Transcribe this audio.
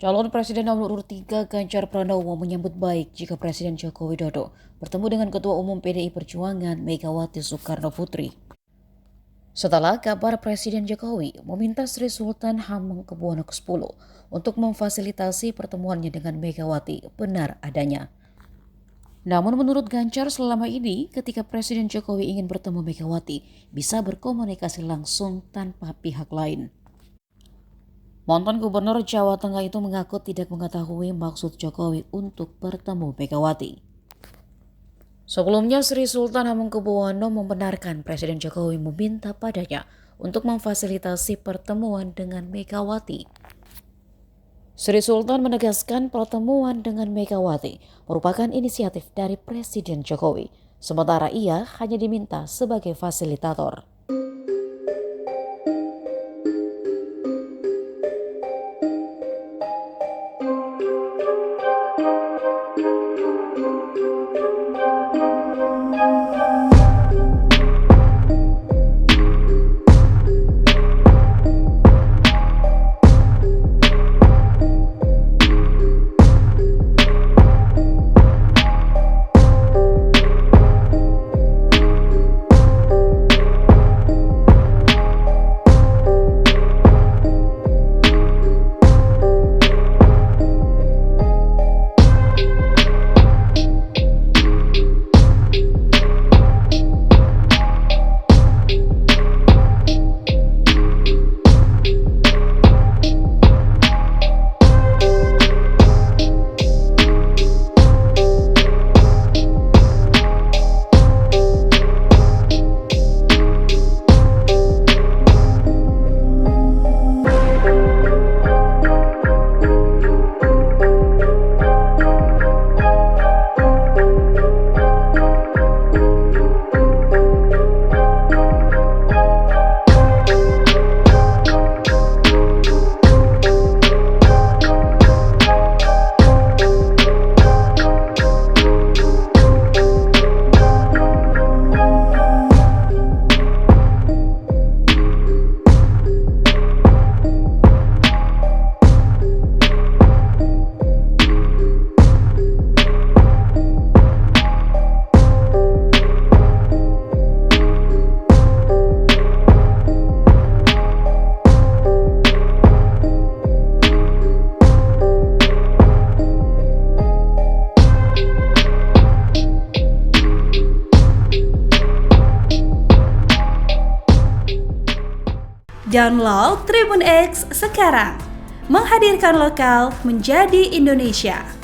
Calon Presiden nomor urut 3 Ganjar Pranowo menyambut baik jika Presiden Joko Widodo bertemu dengan Ketua Umum PDI Perjuangan Megawati Soekarno Putri. Setelah kabar Presiden Jokowi meminta Sri Sultan Hamengkubuwono X untuk memfasilitasi pertemuannya dengan Megawati benar adanya. Namun menurut Ganjar selama ini ketika Presiden Jokowi ingin bertemu Megawati bisa berkomunikasi langsung tanpa pihak lain. Mantan Gubernur Jawa Tengah itu mengaku tidak mengetahui maksud Jokowi untuk bertemu Megawati. Sebelumnya Sri Sultan Hamengkubuwono membenarkan Presiden Jokowi meminta padanya untuk memfasilitasi pertemuan dengan Megawati. Sri Sultan menegaskan pertemuan dengan Megawati merupakan inisiatif dari Presiden Jokowi, sementara ia hanya diminta sebagai fasilitator. Download Tribun X sekarang, menghadirkan lokal menjadi Indonesia.